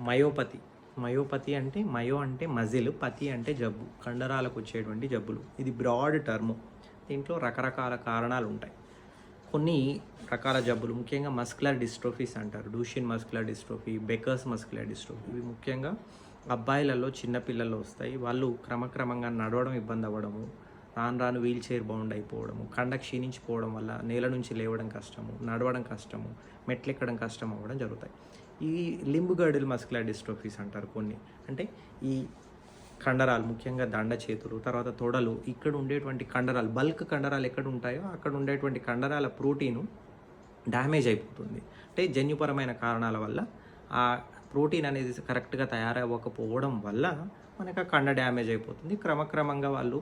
Myopathy. Myopathy అంటే మయో అంటే muscle, పతి అంటే జబ్బు, కండరాలకు వచ్చేటువంటి జబ్బులు. ఇది బ్రాడ్ టర్మ్. దీంట్లో రకరకాల కారణాలు ఉంటాయి. కొన్ని రకాల జబ్బులు ముఖ్యంగా మస్కులర్ డిస్ట్రోఫీస్ అంటారు. డూషియన్ మస్కులర్ డిస్ట్రోఫీ, బెకర్స్ మస్కులర్ డిస్ట్రోఫీ. ఇవి ముఖ్యంగా అబ్బాయిలలో చిన్నపిల్లల్లో వస్తాయి. వాళ్ళు క్రమక్రమంగా నడవడం ఇబ్బంది అవ్వడము, రాను రాను వీల్ చైర్ బౌండ్ అయిపోవడము, కండ క్షీణించిపోవడం వల్ల నేల నుంచి లేవడం కష్టము, నడవడం కష్టము, మెట్లెక్కడం కష్టం అవ్వడం జరుగుతాయి. ఈ లింబ్ గర్డిల్ మస్కులర్ డిస్ట్రోఫీస్ అంటారు కొన్ని. అంటే ఈ కండరాలు ముఖ్యంగా దండ చేతులు, తర్వాత తొడలు, ఇక్కడ ఉండేటువంటి కండరాలు, బల్క్ కండరాలు ఎక్కడ ఉంటాయో అక్కడ ఉండేటువంటి కండరాల ప్రోటీను డ్యామేజ్ అయిపోతుంది. అంటే జన్యుపరమైన కారణాల వల్ల ఆ ప్రోటీన్ అనేది కరెక్ట్గా తయారవ్వకపోవడం వల్ల మనకు ఆ కండ డ్యామేజ్ అయిపోతుంది. క్రమక్రమంగా వాళ్ళు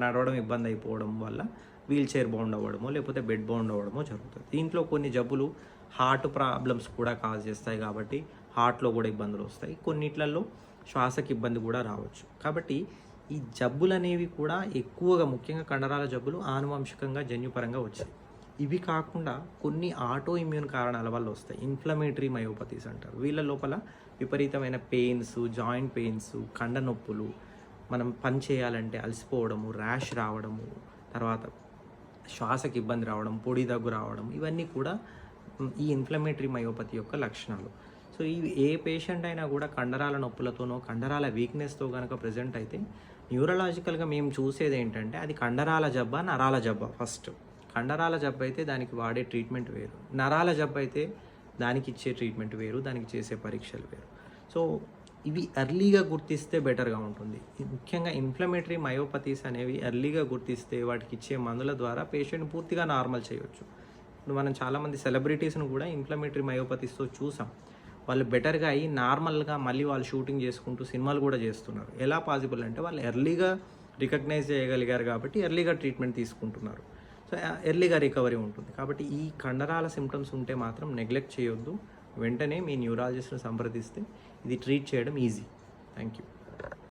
నడవడం ఇబ్బంది అయిపోవడం వల్ల వీల్ చైర్ బౌండ్ అవ్వడమో లేకపోతే బెడ్ బౌండ్ అవ్వడమో జరుగుతుంది. దీంట్లో కొన్ని జబ్బులు హార్ట్ ప్రాబ్లమ్స్ కూడా కాజ్ చేస్తాయి కాబట్టి హార్ట్లో కూడా ఇబ్బందులు వస్తాయి. కొన్నిట్లలో శ్వాసకి ఇబ్బంది కూడా రావచ్చు. కాబట్టి ఈ జబ్బులు అనేవి కూడా ఎక్కువగా ముఖ్యంగా కండరాల జబ్బులు ఆనువంశికంగా జన్యుపరంగా వచ్చాయి. ఇవి కాకుండా కొన్ని ఆటో ఇమ్యూన్ కారణాల వల్ల వస్తాయి. ఇన్ఫ్లమేటరీ మయోపతీస్ అంటారు. వీళ్ళ లోపల విపరీతమైన పెయిన్స్, జాయింట్ పెయిన్స్, కండ నొప్పులు, మనం పని చేయాలంటే అలసిపోవడము, ర్యాష్ రావడము, తర్వాత శ్వాసకి ఇబ్బంది రావడం, పొడి దగ్గు రావడం, ఇవన్నీ కూడా ఈ ఇన్ఫ్లమేటరీ మయోపతి యొక్క లక్షణాలు. సో ఇవి ఏ పేషెంట్ అయినా కూడా కండరాల నొప్పులతోనో కండరాల వీక్నెస్తో కనుక ప్రజెంట్ అయితే న్యూరలాజికల్గా మేము చూసేది ఏంటంటే అది కండరాల జబ్బా నరాల జబ్బా. ఫస్ట్ కండరాల జబ్బు అయితే దానికి వాడే ట్రీట్మెంట్ వేరు, నరాల జబ్బు అయితే దానికి ఇచ్చే ట్రీట్మెంట్ వేరు, దానికి చేసే పరీక్షలు వేరు. సో ఇవి ఎర్లీగా గుర్తిస్తే బెటర్గా ఉంటుంది. ముఖ్యంగా ఇన్ఫ్లమేటరీ మయోపతీస్ అనేవి ఎర్లీగా గుర్తిస్తే వాటికి ఇచ్చే మందుల ద్వారా పేషెంట్ పూర్తిగా నార్మల్ చేయవచ్చు. ఇప్పుడు మనం చాలామంది సెలబ్రిటీస్ను కూడా ఇన్ఫ్లమేటరీ మయోపతీస్తో చూసాం. వాళ్ళు బెటర్గా అయ్యి నార్మల్గా మళ్ళీ వాళ్ళు షూటింగ్ చేసుకుంటూ సినిమాలు కూడా చేస్తున్నారు. ఎలా పాసిబుల్ అంటే వాళ్ళు ఎర్లీగా రికగ్నైజ్ చేయగలిగారు కాబట్టి ఎర్లీగా ట్రీట్మెంట్ తీసుకుంటున్నారు. సో ఎర్లీగా రికవరీ ఉంటుంది. కాబట్టి ఈ కండరాల సిమ్టమ్స్ ఉంటే మాత్రం నెగ్లెక్ట్ చేయొద్దు. వెంటనే మీ న్యూరాలజిస్ట్ని సంప్రదిస్తే ఇది ట్రీట్ చేయడం ఈజీ. Thank you.